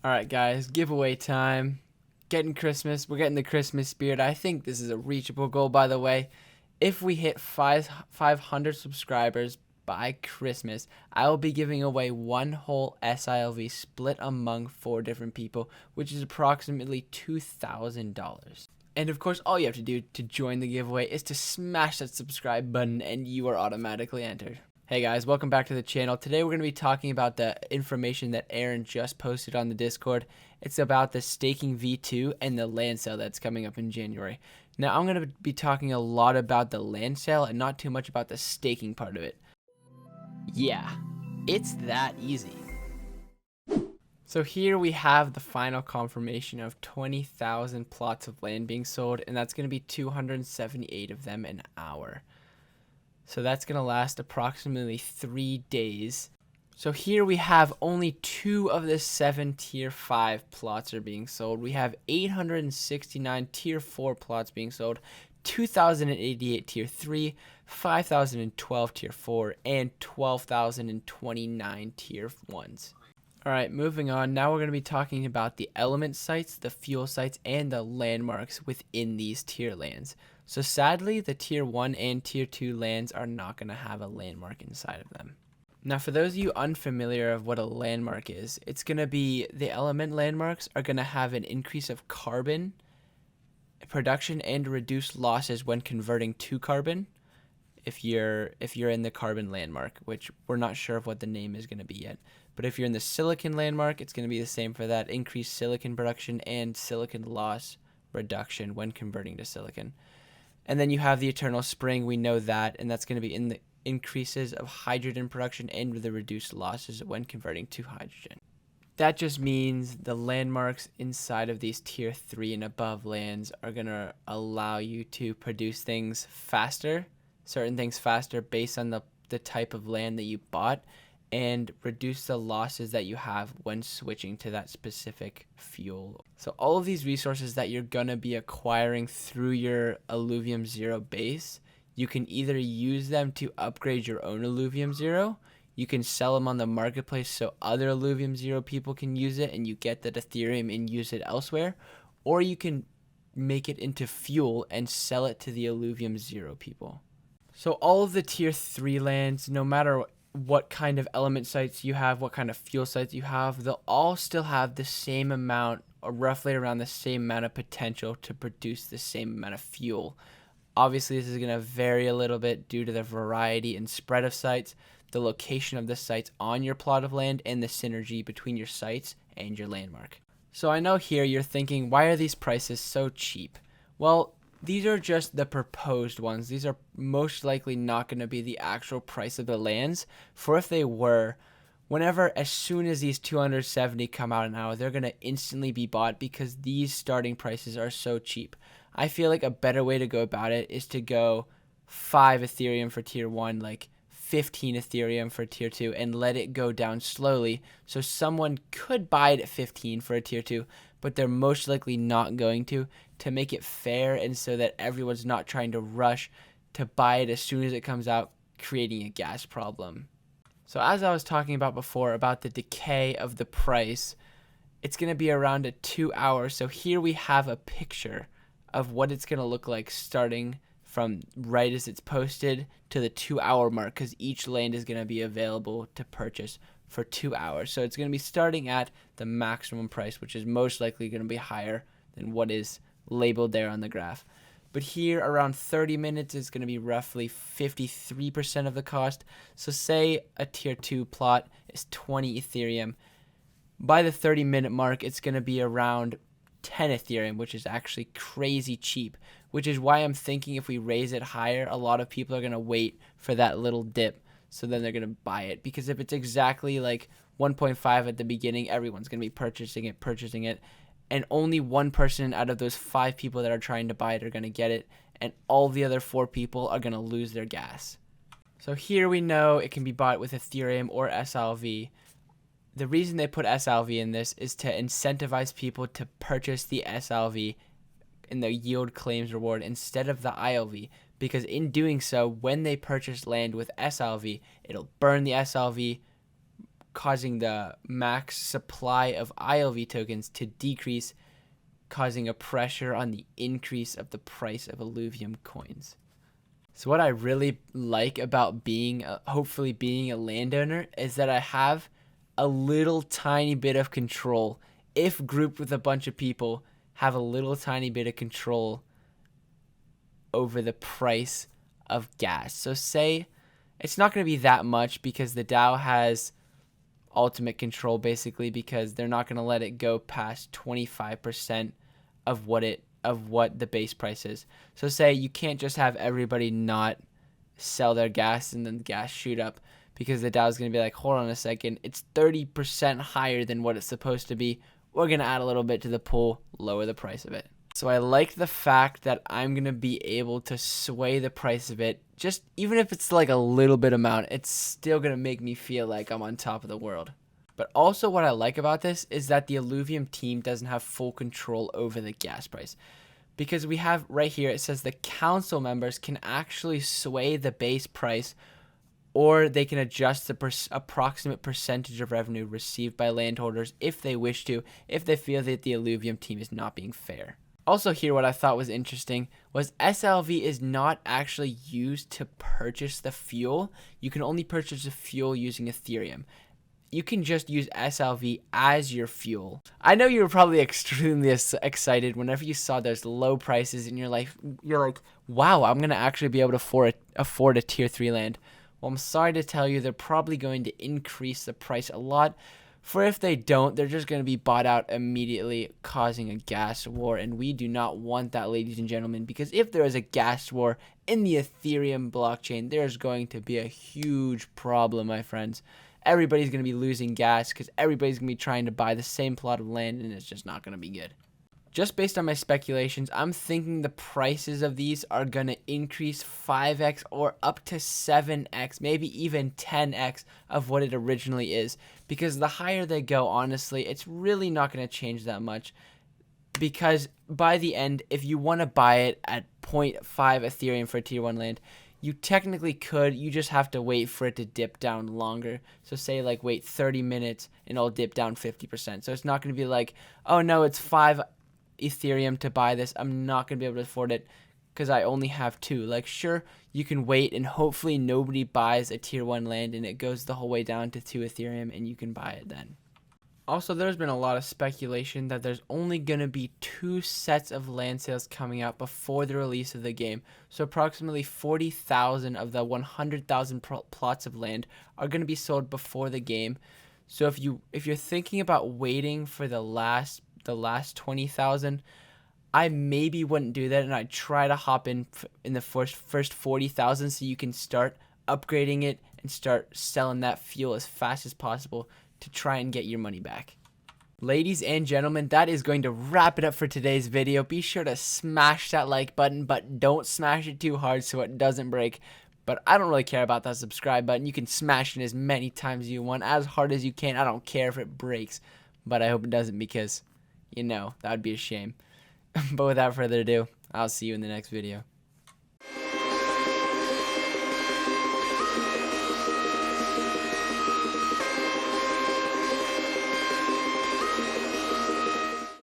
Alright guys, giveaway time. Getting Christmas. We're getting the Christmas spirit. I think this is a reachable goal, by the way. If we hit 500 subscribers by Christmas, I will be giving away one whole SILV split among 4 different people, which is approximately $2,000. And of course, all you have to do to join the giveaway is to smash that subscribe button and you are automatically entered. Hey guys, welcome back to the channel. Today we're going to be talking about the information that Aaron just posted on the Discord. It's about the staking V2 and the land sale that's coming up in January. Now I'm going to be talking a lot about the land sale and not too much about the staking part of it. Yeah, it's that easy. So here we have the final confirmation of 20,000 plots of land being sold, and that's going to be 278 of them an hour. So that's going to last approximately 3 days. So here we have only 2 of the 7 tier 5 plots are being sold. We have 869 tier 4 plots being sold, 2,088 tier 3, 5,012 tier 4, and 12,029 tier 1s. Alright, moving on. Now we're going to be talking about the element sites, the fuel sites, and the landmarks within these tier lands. So sadly, the tier 1 and tier 2 lands are not going to have a landmark inside of them. Now for those of you unfamiliar of what a landmark is, it's going to be the element landmarks are going to have an increase of carbon production and reduced losses when converting to carbon if you're in the carbon landmark, which we're not sure of what the name is going to be yet. But if you're in the silicon landmark, it's going to be the same for that, increased silicon production and silicon loss reduction when converting to silicon. And then you have the eternal spring, we know that, and that's going to be in the increases of hydrogen production and the reduced losses when converting to hydrogen. That just means the landmarks inside of these tier 3 and above lands are going to allow you to produce things faster, certain things faster based on the type of land that you bought, and reduce the losses that you have when switching to that specific fuel. So all of these resources that you're going to be acquiring through your Illuvium Zero base, you can either use them to upgrade your own Illuvium Zero, you can sell them on the marketplace so other Illuvium Zero people can use it and you get that Ethereum and use it elsewhere, or you can make it into fuel and sell it to the Illuvium Zero people. So all of the tier 3 lands, no matter what kind of element sites you have, what kind of fuel sites you have, they'll all still have the same amount, or roughly around the same amount of potential to produce the same amount of fuel. Obviously, this is going to vary a little bit due to the variety and spread of sites, the location of the sites on your plot of land, and the synergy between your sites and your landmark. So I know here you're thinking, why are these prices so cheap? Well, these are just the proposed ones. These are most likely not going to be the actual price of the lands. For if they were, as soon as these 270 come out an hour, they're going to instantly be bought because these starting prices are so cheap. I feel like a better way to go about it is to go 5 Ethereum for tier 1, like 15 Ethereum for tier 2, and let it go down slowly. So someone could buy it at 15 for a tier 2, but they're most likely not going to make it fair and so that everyone's not trying to rush to buy it as soon as it comes out, creating a gas problem. So as I was talking about before about the decay of the price, it's going to be around a 2 hour. So here we have a picture of what it's going to look like starting from right as it's posted to the 2 hour mark, because each land is going to be available to purchase for 2 hours. So it's going to be starting at the maximum price, which is most likely going to be higher than what is labeled there on the graph. But here around 30 minutes is going to be roughly 53% of the cost. So say a tier 2 plot is 20 Ethereum. By the 30-minute mark, it's going to be around 10 Ethereum, which is actually crazy cheap, which is why I'm thinking if we raise it higher, a lot of people are going to wait for that little dip. So then they're going to buy it, because if it's exactly like 1.5 at the beginning, everyone's going to be purchasing it, and only one person out of those 5 people that are trying to buy it are going to get it, and all the other 4 people are going to lose their gas. So here we know it can be bought with Ethereum or SLV. The reason they put SLV in this is to incentivize people to purchase the SLV in the yield claims reward instead of the ILV, because in doing so, when they purchase land with SLV, it'll burn the SLV causing the max supply of ILV tokens to decrease, causing a pressure on the increase of the price of Illuvium coins. So what I really like about hopefully being a landowner is that I have a little tiny bit of control. If grouped with a bunch of people, have a little tiny bit of control over the price of gas. So say it's not going to be that much because the DAO has ultimate control basically, because they're not going to let it go past 25% of what the base price is. So say you can't just have everybody not sell their gas and then the gas shoot up, because the DAO is going to be like, hold on a second, it's 30% higher than what it's supposed to be. We're going to add a little bit to the pool, lower the price of it. So I like the fact that I'm going to be able to sway the price of it. Just even if it's like a little bit amount, it's still going to make me feel like I'm on top of the world. But also what I like about this is that the Illuvium team doesn't have full control over the gas price. Because we have right here, it says the council members can actually sway the base price, or they can adjust the approximate percentage of revenue received by landholders if they wish to, if they feel that the Illuvium team is not being fair. Also here, what I thought was interesting was SLV is not actually used to purchase the fuel. You can only purchase the fuel using Ethereum. You can just use SLV as your fuel. I know you were probably extremely excited whenever you saw those low prices and you're like, wow, I'm going to actually be able to afford a tier 3 land. Well, I'm sorry to tell you, they're probably going to increase the price a lot. For if they don't, they're just going to be bought out immediately, causing a gas war. And we do not want that, ladies and gentlemen, because if there is a gas war in the Ethereum blockchain, there's going to be a huge problem, my friends. Everybody's going to be losing gas because everybody's going to be trying to buy the same plot of land, and it's just not going to be good. Just based on my speculations, I'm thinking the prices of these are going to increase 5x or up to 7x, maybe even 10x of what it originally is. Because the higher they go, honestly, it's really not going to change that much. Because by the end, if you want to buy it at 0.5 Ethereum for tier 1 land, you technically could. You just have to wait for it to dip down longer. So say like wait 30 minutes and it'll dip down 50%. So it's not going to be like, oh no, it's 5 Ethereum to buy this. I'm not going to be able to afford it because I only have 2. Like, sure, you can wait and hopefully nobody buys a tier 1 land and it goes the whole way down to 2 Ethereum and you can buy it then. Also, there's been a lot of speculation that there's only going to be 2 sets of land sales coming out before the release of the game. So approximately 40,000 of the 100,000 plots of land are going to be sold before the game. So if you're thinking about waiting for the last 20,000, I maybe wouldn't do that, and I'd try to hop in the first 40,000 so you can start upgrading it and start selling that fuel as fast as possible to try and get your money back. Ladies and gentlemen, that is going to wrap it up for today's video. Be sure to smash that like button, but don't smash it too hard so it doesn't break. But I don't really care about that subscribe button. You can smash it as many times as you want, as hard as you can. I don't care if it breaks, but I hope it doesn't, because, you know, that would be a shame. But without further ado, I'll see you in the next video.